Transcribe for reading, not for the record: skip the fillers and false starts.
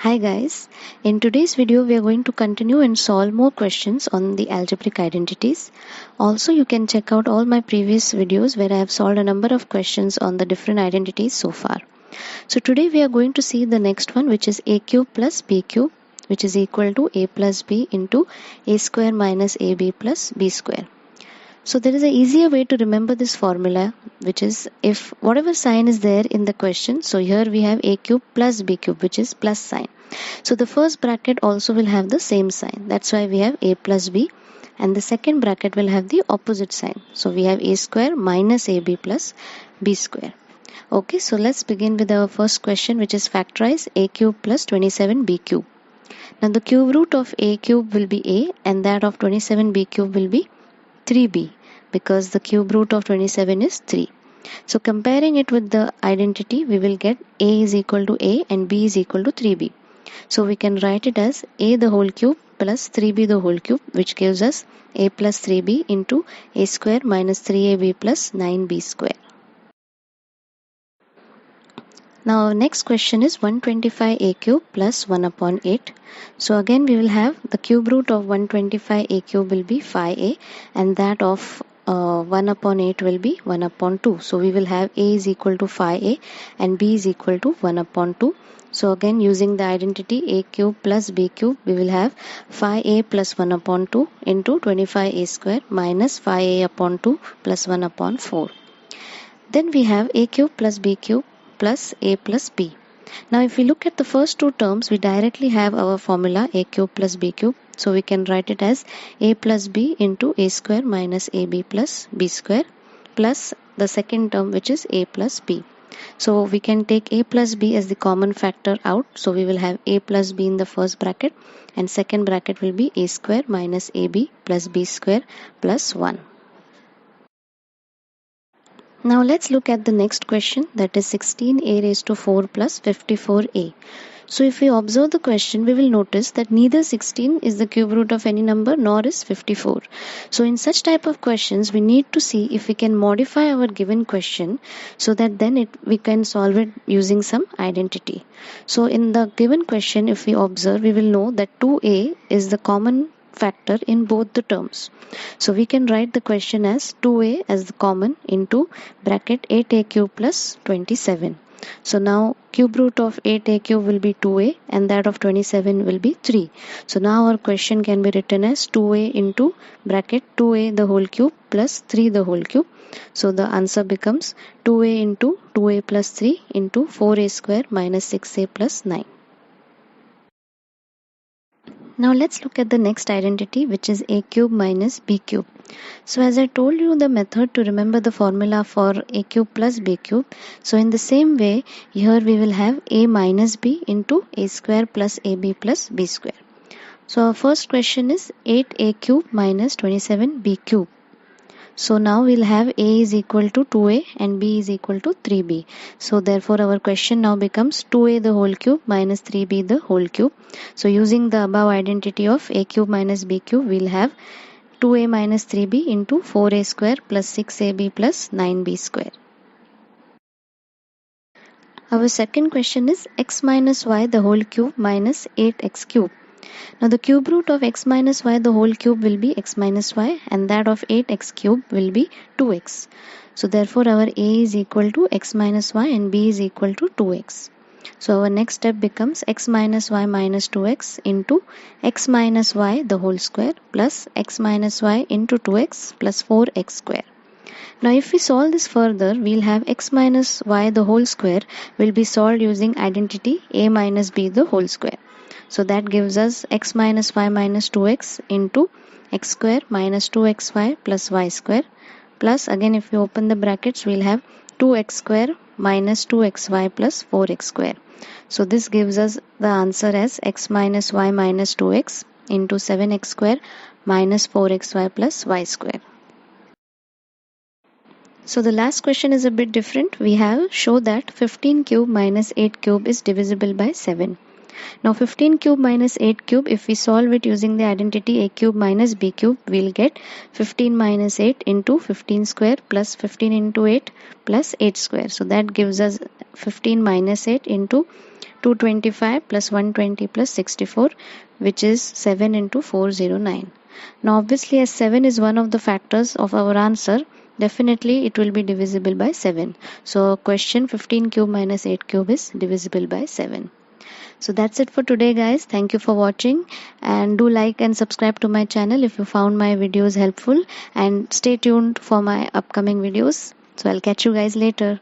Hi guys, in today's video we are going to continue and solve more questions on the algebraic identities. Also you can check out all my previous videos where I have solved a number of questions on the different identities so far. So today we are going to see the next one, which is a cube plus b cube, which is equal to a plus b into a square minus ab plus b square. So there is an easier way to remember this formula, which is if whatever sign is there in the question, so here we have a cube plus b cube, which is plus sign. So the first bracket also will have the same sign. That's why we have a plus b, and the second bracket will have the opposite sign. So we have a square minus ab plus b square. Okay, so let's begin with our first question, which is factorize a cube plus 27b cube. Now the cube root of a cube will be a, and that of 27b cube will be 3b, because the cube root of 27 is 3. So comparing it with the identity, we will get a is equal to a and b is equal to 3b. So we can write it as a the whole cube plus 3b the whole cube, which gives us a plus 3b into a square minus 3ab plus 9b square. Now our next question is 125a cube plus 1 upon 8. So again we will have the cube root of 125a cube will be 5a, and that of 1 upon 8 will be 1 upon 2. So we will have a is equal to 5a and b is equal to 1 upon 2. So again using the identity a cube plus b cube, we will have 5a plus 1 upon 2 into 25a square minus 5a upon 2 plus 1 upon 4. Then we have a cube plus b cube plus a plus b. Now if we look at the first two terms, we directly have our formula a cube plus b cube. So we can write it as a plus b into a square minus ab plus b square plus the second term, which is a plus b. So we can take a plus b as the common factor out. So we will have a plus b in the first bracket, and second bracket will be a square minus ab plus b square plus 1. Now let's look at the next question, that is 16a raised to 4 plus 54a. So if we observe the question, we will notice that neither 16 is the cube root of any number nor is 54. So in such type of questions, we need to see if we can modify our given question so that then we can solve it using some identity. So in the given question, if we observe, we will know that 2a is the common factor in both the terms. So we can write the question as 2a as the common into bracket 8a cube plus 27. So now cube root of 8a cube will be 2a and that of 27 will be 3. So now our question can be written as 2a into bracket 2a the whole cube plus 3 the whole cube. So the answer becomes 2a into 2a plus 3 into 4a square minus 6a plus 9. Now let's look at the next identity, which is a cube minus b cube. So as I told you the method to remember the formula for a cube plus b cube. So in the same way, here we will have a minus b into a square plus ab plus b square. So our first question is 8a cube minus 27b cube. So now we'll have a is equal to 2a and b is equal to 3b. So therefore our question now becomes 2a the whole cube minus 3b the whole cube. So using the above identity of a cube minus b cube, we'll have 2a minus 3b into 4a square plus 6ab plus 9b square. Our second question is x minus y the whole cube minus 8x cube. Now the cube root of x minus y the whole cube will be x minus y, and that of 8x cube will be 2x. So therefore our a is equal to x minus y and b is equal to 2x. So our next step becomes x minus y minus 2x into x minus y the whole square plus x minus y into 2x plus 4x square. Now if we solve this further, we'll have x minus y the whole square will be solved using identity a minus b the whole square. So that gives us x minus y minus 2x into x square minus 2xy plus y square, plus again if we open the brackets, we'll have 2x square minus 2xy plus 4x square. So this gives us the answer as x minus y minus 2x into 7x square minus 4xy plus y square. So the last question is a bit different. We have show that 15 cube minus 8 cube is divisible by 7. Now 15 cube minus 8 cube, if we solve it using the identity a cube minus b cube, we'll get 15 minus 8 into 15 square plus 15 into 8 plus 8 square. So that gives us 15 minus 8 into 225 plus 120 plus 64, which is 7 into 409. Now obviously as 7 is one of the factors of our answer, definitely it will be divisible by 7. So question 15 cube minus 8 cube is divisible by 7. So that's it for today guys. Thank you for watching, and do like and subscribe to my channel if you found my videos helpful, and stay tuned for my upcoming videos. So I'll catch you guys later.